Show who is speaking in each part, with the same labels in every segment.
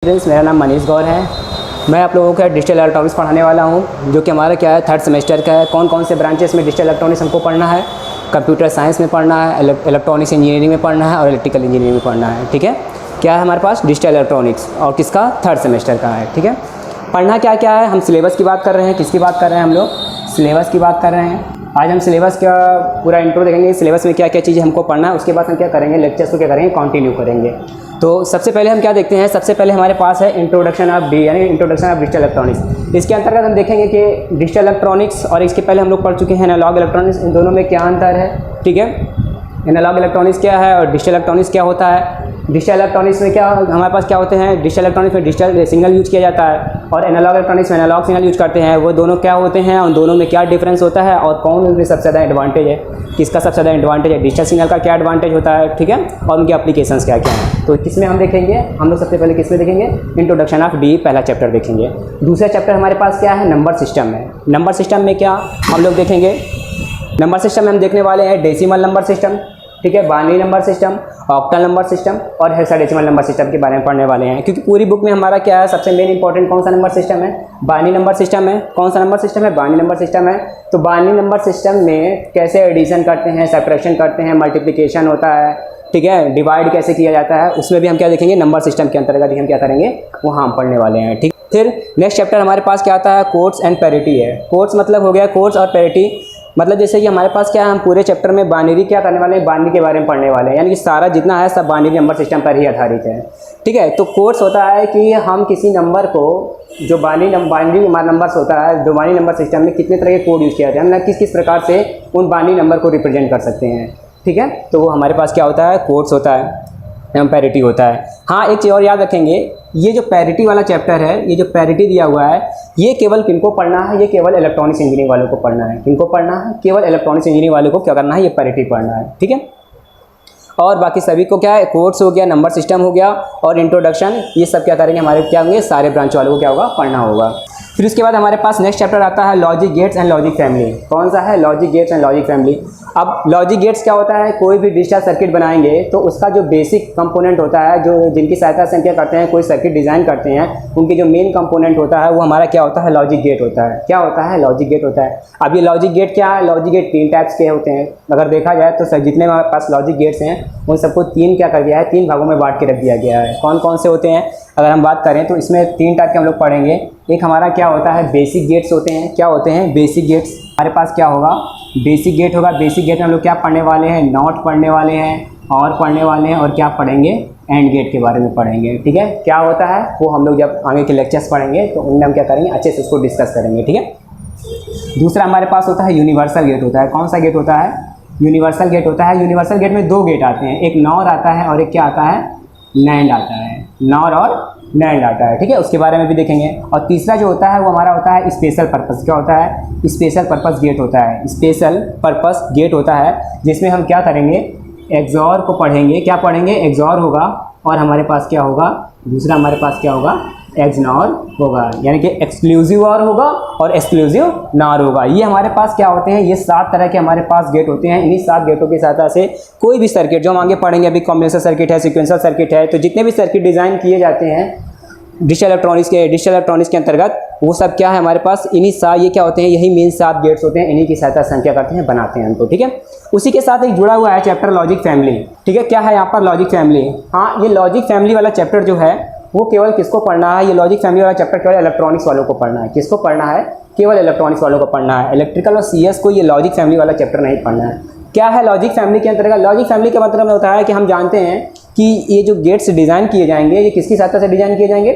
Speaker 1: Students, मेरा नाम मनीष गौर है। मैं आप लोगों का डिजिटल इलेक्ट्रॉनिक्स पढ़ाने वाला हूं, जो कि हमारा क्या है, थर्ड सेमेस्टर का है। कौन कौन से ब्रांचेस में डिजिटल इलेक्ट्रॉनिक्स हमको पढ़ना है? कंप्यूटर साइंस में पढ़ना है, इलेक्ट्रॉनिक्स इंजीनियरिंग में पढ़ना है और इलेक्ट्रिकल इंजीनियरिंग में पढ़ना है। ठीक है, क्या है हमारे पास? डिजिटल इलेक्ट्रॉनिक्स, और किसका? थर्ड सेमेस्टर का है। ठीक है, पढ़ना क्या क्या है? हम सिलेबस की बात कर रहे हैं। किसकी बात कर रहे हैं? हम लोग सिलेबस की बात कर रहे हैं। आज हम सिलेबस का पूरा इंट्रो देखेंगे, सिलेबस में क्या क्या चीज़ें हमको पढ़ना है। उसके बाद हम क्या करेंगे, लेक्चर्स को क्या करेंगे, कंटिन्यू करेंगे। तो सबसे पहले हम क्या देखते हैं, सबसे पहले हमारे पास है इंट्रोडक्शन ऑफ डी, यानी इंट्रोडक्शन ऑफ डिजिटल इलेक्ट्रॉनिक्स। इसके अंतर्गत हम देखेंगे कि डिजिटल इलेक्ट्रॉनिक्स और इसके पहले हम लोग पढ़ चुके हैं एनालॉग इलेक्ट्रॉनिक्स, इन दोनों में क्या अंतर है। ठीक है, एनालॉग इलेक्ट्रॉनिक्स क्या है और डिजिटल इलेक्ट्रॉनिक्स क्या होता है। डिजिटल इलेक्ट्रॉनिक्स में क्या हमारे पास क्या होते हैं, डिजिटल इलेक्ट्रॉनिक्स में डिजिटल सिग्नल यूज किया जाता है और एनालॉग इलेक्ट्रॉनिक्स में एनालॉग सिग्नल यूज करते हैं। वो दोनों क्या होते हैं और दोनों में क्या डिफरेंस होता है और कौन उनमें सबसे ज़्यादा एडवांटेज है, किसका सबसे ज़्यादा एडवांटेज है, डिजिटल सिग्नल का क्या एडवांटेज होता है। ठीक है, और उनके एप्लीकेशंस क्या क्या हैं। तो किसमें हम देखेंगे, हम लोग सबसे पहले किसमें देखेंगे, इंट्रोडक्शन ऑफ डी पहला चैप्टर देखेंगे। दूसरा चैप्टर हमारे पास क्या है, नंबर सिस्टम में। नंबर सिस्टम में क्या हम लोग देखेंगे, नंबर सिस्टम में हम देखने वाले हैं डेसिमल नंबर सिस्टम, ठीक है, binary number system, octal number system और हेक्साडेसिमल नंबर सिस्टम के बारे में पढ़ने वाले हैं। क्योंकि पूरी बुक में हमारा क्या है, सबसे मेन इंपॉर्टेंट कौन सा नंबर सिस्टम है, बाइनरी नंबर सिस्टम है। कौन सा नंबर सिस्टम है, बाइनरी नंबर सिस्टम है। तो बाइनरी नंबर सिस्टम में कैसे एडिशन करते हैं, सब्ट्रैक्शन करते हैं, मल्टीप्लिकेशन होता है, ठीक है, डिवाइड कैसे किया जाता है, उसमें भी हम क्या देखेंगे, नंबर सिस्टम के अंतर्गत ही हम क्या करेंगे, वो हम पढ़ने वाले हैं। ठीक, फिर नेक्स्ट चैप्टर हमारे पास क्या आता है, कोड्स एंड पैरिटी है। कोड्स मतलब हो गया, कोड्स और पैरिटी मतलब जैसे कि हमारे पास क्या है, हम पूरे चैप्टर में बाइनरी क्या करने वाले हैं, बाइनरी के बारे में पढ़ने वाले हैं, यानी कि सारा जितना है सब बाइनरी नंबर सिस्टम पर ही आधारित है। ठीक है, तो कोड्स होता है कि हम किसी नंबर को, जो बाइनरी नंबर्स होता है, जो बाइनरी नंबर सिस्टम में कितने तरह के कोड यूज़ किया जाता है, मतलब किस किस प्रकार से उन बाइनरी नंबर को रिप्रेजेंट कर सकते हैं। ठीक है, तो वो हमारे पास क्या होता है, कोड्स होता है एवं पैरिटी होता है। हाँ, एक चीज़ और याद रखेंगे, ये जो पैरिटी वाला चैप्टर है, ये जो पैरिटी दिया हुआ है, ये केवल किनको पढ़ना है, ये केवल इलेक्ट्रॉनिक्स इंजीनियरिंग वालों को पढ़ना है। किनको पढ़ना है, केवल इलेक्ट्रॉनिक्स इंजीनियरिंग वालों को क्या करना है, ये पैरिटी पढ़ना है। ठीक है, और बाकी सभी को क्या है, कोड्स हो गया, नंबर सिस्टम हो गया और इंट्रोडक्शन, ये सब क्या करेंगे, हमारे क्या होंगे, सारे ब्रांच वालों को क्या होगा, पढ़ना होगा। फिर उसके बाद हमारे पास नेक्स्ट चैप्टर आता है logic gates and logic family. कौन सा है, logic gates and logic family. अब लॉजिक गेट्स क्या होता है, कोई भी डिजिटल सर्किट बनाएंगे तो उसका जो बेसिक कंपोनेंट होता है, जो जिनकी सहायता से हम क्या करते हैं, कोई सर्किट डिज़ाइन करते हैं, उनकी जो मेन कंपोनेंट होता है वो हमारा क्या होता है, लॉजिक गेट होता है। क्या होता है, लॉजिक गेट होता है। अब ये लॉजिक गेट क्या है, लॉजिक गेट तीन टाइप्स के होते हैं। अगर देखा जाए तो सर जितने हमारे पास लॉजिक गेट्स हैं उन सबको तीन क्या कर दिया है, तीन भागों में बांट के रख दिया गया है। कौन कौन से होते हैं, अगर हम बात करें तो इसमें तीन टाइप के हम लोग पढ़ेंगे। एक हमारा क्या होता है, बेसिक गेट्स होते हैं। क्या होते हैं, बेसिक गेट्स। हमारे पास क्या होगा, बेसिक गेट होगा। बेसिक गेट में हम लोग क्या पढ़ने वाले हैं, नॉट पढ़ने वाले हैं और पढ़ने वाले हैं, और क्या पढ़ेंगे, एंड गेट के बारे में पढ़ेंगे। ठीक है, क्या होता है वो हम लोग जब आगे के लेक्चर्स पढ़ेंगे तो उनमें हम क्या करेंगे, अच्छे से उसको डिस्कस करेंगे। ठीक है, दूसरा हमारे पास होता है यूनिवर्सल गेट होता है। कौन सा गेट होता है, यूनिवर्सल गेट होता है। यूनिवर्सल गेट में दो गेट आते हैं, एक नॉर आता है और एक क्या आता है, नैंड आता है। नॉर और नैंड आता है। ठीक है, उसके बारे में भी देखेंगे। और तीसरा जो होता है वो हमारा होता है स्पेशल पर्पस। क्या होता है, स्पेशल पर्पस गेट होता है। स्पेशल पर्पस गेट होता है जिसमें हम क्या करेंगे, एक्सॉर को पढ़ेंगे। क्या पढ़ेंगे, एक्सॉर होगा और हमारे पास क्या होगा, दूसरा हमारे पास क्या होगा, एक्सनॉर होगा, यानी कि एक्सक्लूसिव और होगा और एक्सक्लूसिव नॉर होगा। ये हमारे पास क्या होते हैं, ये 7 तरह के हमारे पास गेट होते हैं। इन्हीं 7 गेटों की सहायता से कोई भी सर्किट जो हम आगे पढ़ेंगे, अभी कॉम्बिनेशन सर्किट है, सीक्वेंशियल सर्किट है, तो जितने भी सर्किट डिज़ाइन किए जाते हैं डिजिटल इलेक्ट्रॉनिक्स के अंतर्गत, वो सब क्या है हमारे पास, इन्हीं ये क्या होते हैं, यही मेन 7 गेट्स होते हैं। इन्हीं की सहायता से हम क्या करते हैं, बनाते हैं उनको। ठीक है, उसी के साथ एक जुड़ा हुआ है चैप्टर लॉजिक फैमिली। ठीक है, क्या है यहाँ पर, लॉजिक फैमिली। हाँ, ये लॉजिक फैमिली वाला चैप्टर जो है वो केवल किसको पढ़ना है, ये लॉजिक फैमिली वाला चैप्टर केवल इलेक्ट्रॉनिक्स वालों को पढ़ना है। किसको पढ़ना है, केवल इलेक्ट्रॉनिक्स वालों को पढ़ना है। इलेक्ट्रिकल और सीएस को ये लॉजिक फैमिली वाला चैप्टर नहीं पढ़ना है। क्या है लॉजिक फैमिली के अंतर्गत, लॉजिक फैमिली का मतलब होता है कि हम जानते हैं कि ये जो गेट्स डिज़ाइन किए जाएंगे, ये किसकी सहायता से डिज़ाइन किए जाएंगे,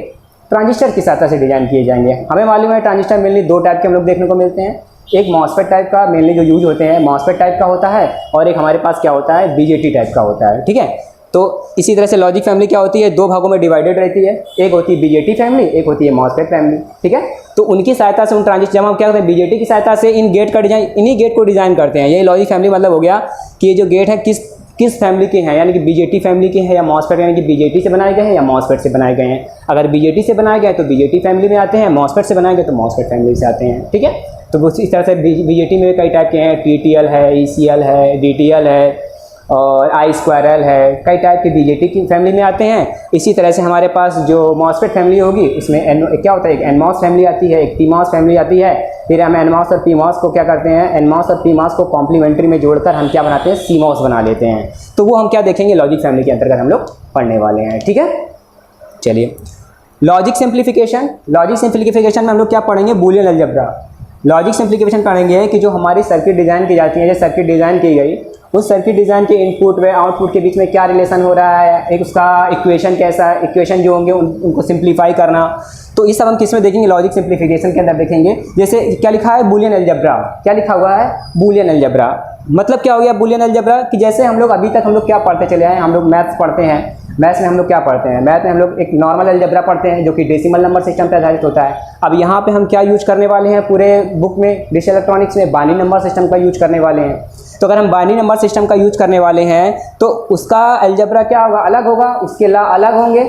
Speaker 1: ट्रांजिस्टर की सहायता से डिज़ाइन किए जाएंगे। हमें मालूम है ट्रांजिस्टर मेनली 2 टाइप के हम लोग देखने को मिलते हैं। एक मॉसफेट टाइप का मेनली जो यूज होते हैं, मॉसफेट टाइप का होता है, और एक हमारे पास क्या होता है, बीजेटी टाइप का होता है। ठीक है, तो इसी तरह से लॉजिक फैमिली क्या होती है, 2 भागों में डिवाइडेड रहती है। एक होती है बीजेटी फैमिली, एक होती है मॉसफेट फैमिली। ठीक है, तो उनकी सहायता से उन ट्रांजिस्टर, जब हम क्या करते हैं, बीजेटी की सहायता से इन गेट का डिजाइन, इन्हीं गेट को डिज़ाइन करते हैं। यही लॉजिक फैमिली मतलब हो गया कि ये जो गेट है किस फैमिली के हैं, यानी कि बीजेटी फैमिली के हैं या मॉसफेट, यानी कि बीजेटी से बनाए गए हैं या मॉसफेट से बनाए गए हैं। अगर बीजेटी से बनाए गए तो बीजेटी फैमिली में आते हैं, मॉसफेट से बनाए गए तो मॉसफेट फैमिली से आते हैं। ठीक है, तो इस तरह से बीजेटी में कई टाइप के हैं, टीटीएल है, ईसीएल है, डीटीएल है, और I²L है, कई टाइप के BJT की फैमिली में आते हैं। इसी तरह से हमारे पास जो MOSFET फैमिली होगी उसमें क्या होता है, एक NMOS फैमिली आती है, एक PMOS फैमिली आती है। फिर हम NMOS और PMOS को क्या करते हैं, NMOS और PMOS को कॉम्प्लीमेंट्री में जोड़कर हम क्या बनाते हैं, CMOS बना लेते हैं। तो वो हम क्या देखेंगे, लॉजिक फैमिली के अंतर्गत हम लोग पढ़ने वाले हैं। ठीक है, चलिए लॉजिक सिंप्लीफिकेशन। लॉजिक सिंप्लीफिकेशन में हम लोग क्या पढ़ेंगे, बूलियन अलजेब्रा। लॉजिक सिंप्लीफिकेशन पढ़ेंगे कि जो हमारी सर्किट डिज़ाइन की जाती है, जैसे सर्किट डिज़ाइन की गई, उस सर्किट डिज़ाइन के इनपुट व आउटपुट के बीच में क्या रिलेशन हो रहा है, एक उसका इक्वेशन कैसा है, इक्वेशन जो होंगे उनको सिंप्लीफाई करना। तो ये सब हम किस में देखेंगे, लॉजिक सिंप्लीफिकेशन के अंदर देखेंगे। जैसे क्या लिखा है, बूलियन अलजेब्रा। क्या लिखा हुआ है, बूलियन अलजेब्रा। मतलब क्या हो गया बूलियन अलजेब्रा, कि जैसे हम लोग अभी तक हम लोग क्या पढ़ते चले आए, हम लोग मैथ्स पढ़ते हैं। मैथ्स में हम लोग क्या पढ़ते हैं, मैथ में हम लोग एक नॉर्मल अलजेब्रा पढ़ते हैं जो कि डेसिमल नंबर सिस्टम पर आधारित होता है। अब यहाँ पे हम क्या यूज करने वाले हैं, पूरे बुक में डिजिटल इलेक्ट्रॉनिक्स में बाइनरी नंबर सिस्टम का यूज करने वाले हैं। तो अगर हम बाइनरी नंबर सिस्टम का यूज करने वाले हैं तो उसका अलजेब्रा क्या होगा, अलग होगा, उसके ला अलग होंगे।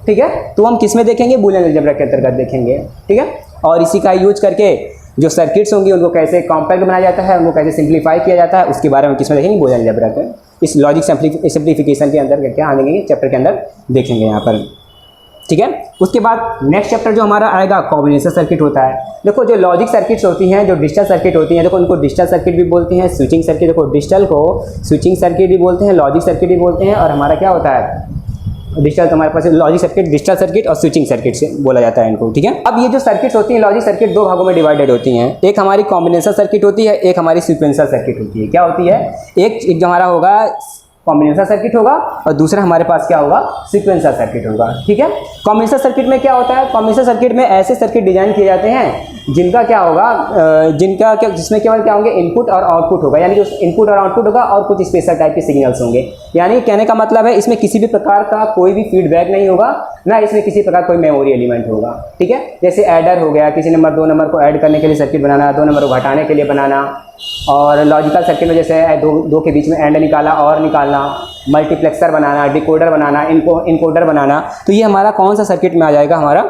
Speaker 1: ठीक है, तो हम किस में देखेंगे, बूलियन अलजेब्रा के अंतर्गत देखेंगे। ठीक है, और इसी का यूज करके जो सर्किट्स होंगी उनको कैसे कॉम्पैक्ट बनाया जाता है, उनको कैसे सिंप्लीफाई किया जाता है, उसके बारे में किस में देखेंगे, बूलियन अलजेब्रा के इस लॉजिक सिंप्लीफिकेशन के अंदर क्या आएंगे, चैप्टर के अंदर देखेंगे यहाँ पर। ठीक है, उसके बाद नेक्स्ट चैप्टर जो हमारा आएगा कॉम्बिनेशन सर्किट होता है। देखो जो लॉजिक सर्किट्स होती हैं, जो डिजिटल सर्किट होती हैं, देखो उनको डिजिटल सर्किट भी बोलते हैं, स्विचिंग सर्किट। देखो डिजिटल को स्विचिंग सर्किट भी बोलते हैं, लॉजिक सर्किट भी बोलते हैं। और हमारा क्या होता है, डिजिटल तो हमारे पास लॉजिक सर्किट, डिजिटल सर्किट और स्विचिंग सर्किट से बोला जाता है इनको। ठीक है, अब ये जो सर्किट्स होती हैं लॉजिक सर्किट दो भागों में डिवाइडेड होती हैं। एक हमारी कॉम्बिनेशन सर्किट होती है, एक हमारी सीक्वेंशियल सर्किट होती है। क्या होती है, एक जो हमारा होगा कॉम्बिनेशन सर्किट होगा और दूसरा हमारे पास क्या होगा, सीक्वेंशियल सर्किट होगा। ठीक है, कॉम्बिनेशन सर्किट में क्या होता है, कॉम्बिनेशन सर्किट में ऐसे सर्किट डिजाइन किए जाते हैं जिनका क्या होगा, जिसमें केवल क्या होंगे, इनपुट और आउटपुट होगा। यानी जो इनपुट और आउटपुट होगा और कुछ स्पेशल टाइप के सिग्नल्स होंगे। यानी कहने का मतलब है इसमें किसी भी प्रकार का कोई भी फीडबैक नहीं होगा, ना इसमें किसी प्रकार कोई मेमोरी एलिमेंट होगा। ठीक है, जैसे ऐडर हो गया, किसी नंबर दो नंबर को ऐड करने के लिए सर्किट बनाना, दो नंबर को घटाने के लिए बनाना। और लॉजिकल सर्किट में जैसे दो के बीच में एंड निकाला और निकालना, मल्टीप्लेक्सर बनाना, डिकोडर बनाना, इनकोडर बनाना। तो ये हमारा कौन सा सर्किट में आ जाएगा, हमारा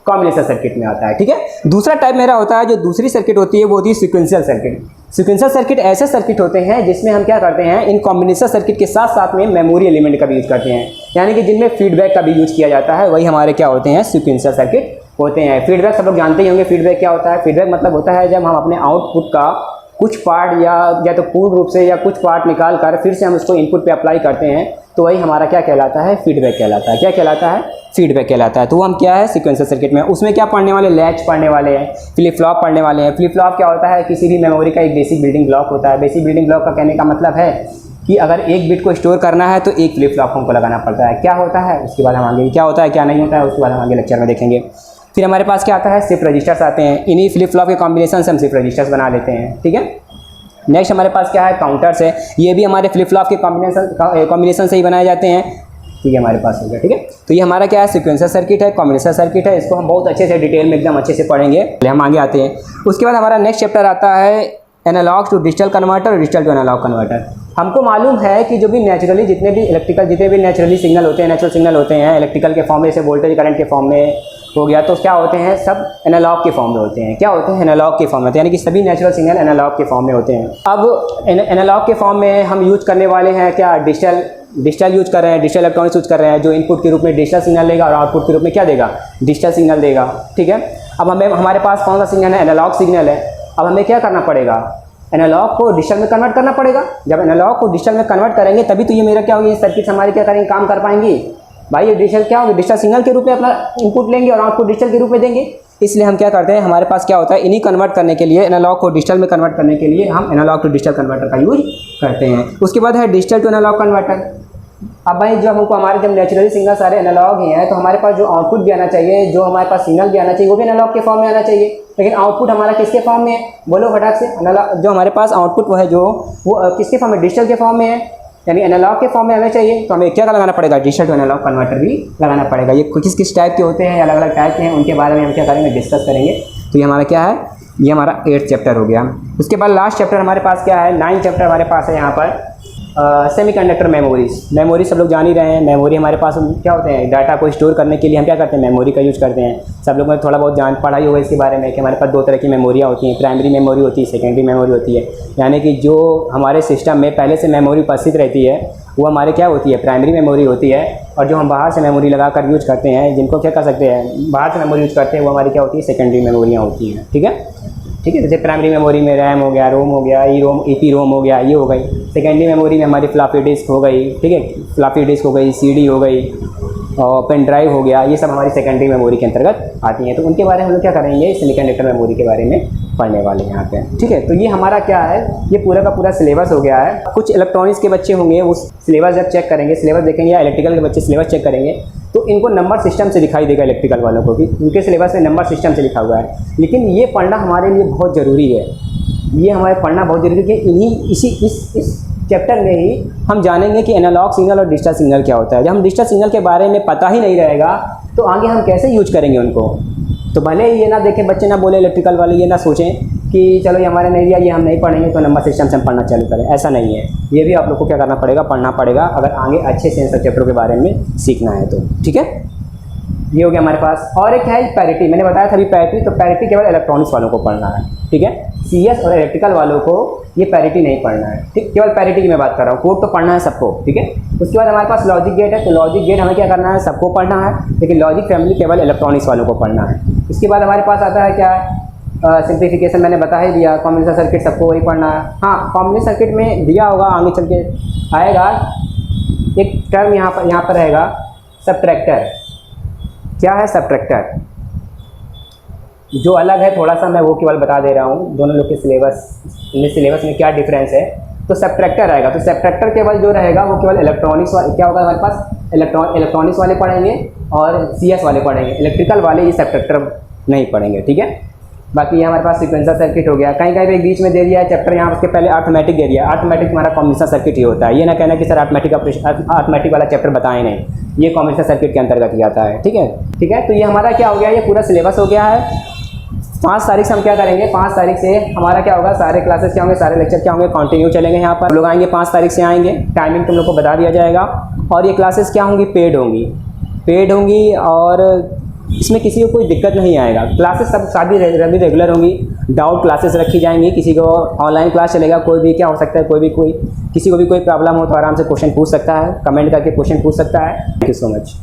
Speaker 1: कॉम्बिनेशन सर्किट में आता है। ठीक है, दूसरा टाइप मेरा होता है, जो दूसरी सर्किट होती है वो होती है सीक्वेंशियल सर्किट। सीक्वेंशियल सर्किट ऐसे सर्किट होते हैं जिसमें हम क्या करते हैं, इन कॉम्बिनेशन सर्किट के साथ साथ में मेमोरी एलिमेंट का भी यूज करते हैं। यानी कि जिनमें फीडबैक का भी यूज किया जाता है, वही हमारे क्या होते हैं, सीक्वेंशियल सर्किट होते हैं। फीडबैक सब लोग जानते ही होंगे, फीडबैक क्या होता है। फीडबैक मतलब होता है जब हम अपने आउटपुट का कुछ पार्ट या तो पूर्ण रूप से या कुछ पार्ट निकाल कर फिर से हम उसको इनपुट पे अप्लाई करते हैं, तो वही हमारा क्या कहलाता है, फीडबैक कहलाता है। क्या कहलाता है, फीडबैक कहलाता है। तो वो हम क्या है, सीक्वेंशियल सर्किट में। उसमें क्या पढ़ने वाले, लैच पढ़ने वाले हैं, फ्लिप फ्लॉप पढ़ने वाले हैं। फ्लिप फ्लॉप क्या होता है, किसी भी मेमोरी का एक बेसिक बिल्डिंग ब्लॉक होता है। बेसिक बिल्डिंग ब्लॉक का कहने का मतलब है कि अगर एक बिट को स्टोर करना है तो एक फ्लिप फ्लॉप हमको लगाना पड़ता है। क्या होता है, उसके बाद हम आगे क्या होता है क्या नहीं होता है, उसके बाद हम आगे लेक्चर में देखेंगे। फिर हमारे पास क्या आता है, शिफ्ट रजिस्टर्स आते हैं। इन्हीं फ्लिप फ्लॉप के कॉम्बिनेशन से हम शिफ्ट रजिस्टर्स बना लेते हैं। ठीक है, नेक्स्ट हमारे पास क्या है, काउंटर्स है। ये भी हमारे फ्लिप फ्लॉप के कॉम्बिनेशन से ही बनाए जाते हैं। ठीक है, हमारे पास हो गया। ठीक है, तो ये हमारा क्या है, सीक्वेंशियल सर्किट है, कॉम्बिनेशन सर्किट है। इसको हम बहुत अच्छे से डिटेल में एकदम अच्छे से पढ़ेंगे। हम आगे आते हैं। उसके बाद हमारा नेक्स्ट चैप्टर आता है एनालॉग टू डिजिटल कन्वर्टर और डिजिटल टू एनालॉग कन्वर्टर। हमको मालूम है कि जो भी नेचुरली जितने भी नेचुरली सिग्नल होते हैं, नेचुरल सिग्नल होते हैं इलेक्ट्रिकल के फॉर्म में, जैसे वोल्टेज करंट के फॉर्म में हो गया, तो क्या होते हैं, सब एनालॉग के फॉर्म में होते हैं। क्या होते हैं, एनालॉग के फॉर्म में होते हैं। यानी कि सभी नेचुरल सिग्नल एनालॉग के फॉर्म में होते हैं। अब एनालॉग के फॉर्म में हम यूज करने वाले हैं क्या, डिजिटल यूज कर रहे हैं, डिजिटल इलेक्ट्रॉनिक्स यूज कर रहे हैं, जो इनपुट के रूप में डिजिटल सिग्नल देगा और आउटपुट के रूप में क्या देगा, डिजिटल सिग्नल देगा। ठीक है, अब हमारे पास कौन सा सिग्नल है, एनालॉग सिग्नल है। अब हमें क्या करना पड़ेगा, एनालॉग को डिजिटल में कन्वर्ट करना पड़ेगा। जब एनालॉग को डिजिटल में कन्वर्ट करेंगे तभी तो ये मेरा क्या होगी, ये सर्किट हमारे क्या करेंगे, काम कर पाएंगी। भाई ये डिजिटल क्या होगी, डिजिटल सिग्नल के रूप में अपना इनपुट लेंगे और आउटपुट डिजिटल के रूप में देंगे। इसलिए हम क्या करते हैं, हमारे पास क्या होता है, इन्हीं कन्वर्ट करने के लिए, एनालॉग को डिजिटल में कन्वर्ट करने के लिए हम एनालॉग टू डिजिटल कन्वर्टर का यूज करते हैं। उसके बाद है डिजिटल टू एनालॉग कन्वर्टर। अब भाई जब हमको जब नेचुरली सिग्नल सारे एनालॉग ही हैं, तो हमारे पास जो आउटपुट भी आना चाहिए, जो हमारे पास सिग्नल भी आना चाहिए, वो भी एनालॉग के फॉर्म में आना चाहिए। लेकिन आउटपुट हमारा किसके फॉर्म में है, बोलो फटाक से। एनालॉग जो हमारे पास आउटपुट वो है वो किसके फॉर्म में, डिजिटल के फॉर्म में है, यानी एनालॉग के फॉर्म में आना चाहिए। तो हमें क्या लगाना पड़ेगा, डिजिटल टू एनालॉग कन्वर्टर भी लगाना पड़ेगा। ये किस टाइप के होते हैं, अलग अलग टाइप के हैं, उनके बारे में हम क्या करेंगे, डिस्कस करेंगे। तो ये हमारा क्या है, ये हमारा 8th चैप्टर हो गया। उसके बाद लास्ट चैप्टर हमारे पास क्या है, 9th चैप्टर हमारे पास है यहाँ पर सेमीकंडक्टर मेमोरी सब लोग जान ही रहे हैं। मेमोरी हमारे पास क्या होते हैं, डाटा को स्टोर करने के लिए हम क्या करते हैं, मेमोरी का यूज़ करते हैं। सब लोगों ने थोड़ा बहुत पढ़ाई होगा इसके बारे में कि हमारे पास दो तरह की मेमोरियाँ होती हैं, प्राइमरी मेमोरी होती है, सेकेंडरी मेमोरी होती है। यानी कि जो हमारे सिस्टम में पहले से मेमोरी उपस्थित रहती है वो हमारे क्या होती है, प्राइमरी मेमोरी होती है। और जो हम बाहर से मेमोरी लगा कर यूज़ करते हैं, जिनको क्या कर सकते हैं, बाहर से मेमोरी यूज़ करते हैं, वो हमारी क्या होती है, सेकेंडरी मेमोरियाँ होती हैं। ठीक है, जैसे प्राइमरी मेमोरी में रैम हो गया, रोम हो गया, ईपी रोम हो गया, ये हो गई। सेकेंडरी मेमोरी में हमारी फ्लॉपी डिस्क हो गई, ठीक है, फ्लॉपी डिस्क हो गई, सीडी हो गई और पेन ड्राइव हो गया, ये सब हमारी सेकेंडरी मेमोरी के अंतर्गत आती हैं। तो उनके बारे में हम लोग क्या करेंगे, सेमीकंडक्टर मेमोरी के बारे में पढ़ने वाले हैं यहाँ पे। ठीक है, तो ये हमारा क्या है, ये पूरा का पूरा सिलेबस हो गया है। कुछ इलेक्ट्रॉनिक्स के बच्चे होंगे, उस सिलेबस जब चेक करेंगे, सिलेबस देखेंगे, या इलेक्ट्रिकल के बच्चे सिलेबस चेक करेंगे तो इनको नंबर सिस्टम से दिखाई देगा, इलेक्ट्रिकल वालों को भी उनके सिलेबस में नंबर सिस्टम से लिखा हुआ है। लेकिन ये पढ़ना हमारे लिए बहुत ज़रूरी है, ये हमारे पढ़ना बहुत ज़रूरी है कि इस चैप्टर में ही हम जानेंगे कि एनालॉग सिग्नल और डिजिटल सिग्नल क्या होता है। जब हम डिजिटल सिग्नल के बारे में पता ही नहीं रहेगा तो आगे हम कैसे यूज करेंगे उनको। तो भले ही ये ना देखें, बच्चे ना बोले, इलेक्ट्रिकल वाले ये ना सोचें कि चलो ये हमारे नहीं दिया, ये हम नहीं पढ़ेंगे तो नंबर सिस्टम से हम पढ़ना चालू करें, ऐसा नहीं है। ये भी आप लोग को क्या करना पड़ेगा, पढ़ना पड़ेगा, अगर आगे अच्छे से इन सब चैप्टरों के बारे में सीखना है तो। ठीक है, ये हो गया हमारे पास। और एक है पैरिटी, मैंने बताया था अभी पैरिटी, तो पैरिटी केवल इलेक्ट्रॉनिक्स वालों को पढ़ना है। ठीक है, सीएस और इलेक्ट्रिकल वालों को ये पैरिटी नहीं पढ़ना है। ठीक, केवल पैरिटी की मैं बात कर रहा हूँ, कोड तो पढ़ना है सबको। ठीक है, उसके बाद हमारे पास लॉजिक गेट है, तो लॉजिक गेट हमें क्या करना है, सबको पढ़ना है, लेकिन लॉजिक फैमिली केवल इलेक्ट्रॉनिक्स वालों को पढ़ना है। इसके बाद हमारे पास आता है क्या है, सिंप्लीफिकेशन मैंने बता ही दिया, कॉम्बिनेशन सर्किट सबको वही पढ़ना है। हाँ, कॉम्बिनेशन सर्किट में दिया होगा, आगे चल के आएगा एक टर्म यहाँ पर रहेगा, सबट्रैक्टर। क्या है सबट्रैक्टर, जो अलग है थोड़ा सा, मैं वो केवल बता दे रहा हूँ, दोनों लोग के सिलेबस में क्या डिफरेंस है। तो सबट्रैक्टर आएगा, तो सबट्रैक्टर केवल जो रहेगा वो केवल इलेक्ट्रॉनिक्स वाले, क्या होगा हमारे पास, इलेक्ट्रॉनिक्स वाले पढ़ेंगे और सीएस वाले पढ़ेंगे, इलेक्ट्रिकल वाले ये सबट्रैक्टर नहीं पढ़ेंगे। ठीक है, बाकी ये हमारे पास सीक्वेंसर सर्किट हो गया, कहीं कहीं पे बीच में दे दिया है चैप्टर, यहाँ उसके पहले अर्थमेटिक दे दिया। अर्थमेटिक हमारा कॉम्बिनेशन सर्किट ही होता है, ये ना कहना कि सर अर्थमेटिक वाला चैप्टर बताएं नहीं, ये कॉम्बिनेशन सर्किट के अंतर्गत ही आता है। ठीक है, तो ये हमारा क्या हो गया, ये पूरा सिलेबस हो गया है। 5 तारीख से हम क्या करेंगे, 5 तारीख से हमारा क्या होगा, सारे क्लासेस क्या होंगे, सारे लेक्चर क्या होंगे, कंटिन्यू चलेंगे। यहाँ पर लोग आएंगे 5 तारीख से आएंगे, टाइमिंग तुम लोग को बता दिया जाएगा। और ये क्लासेस क्या होंगी, पेड होंगी और इसमें किसी को कोई दिक्कत नहीं आएगा। क्लासेस सब सारी रेगुलर होंगी, डाउट क्लासेस रखी जाएंगी, किसी को ऑनलाइन क्लास चलेगा, कोई भी क्या हो सकता है, किसी को भी कोई प्रॉब्लम हो तो आराम से क्वेश्चन पूछ सकता है, कमेंट करके क्वेश्चन पूछ सकता है। Thank you so much.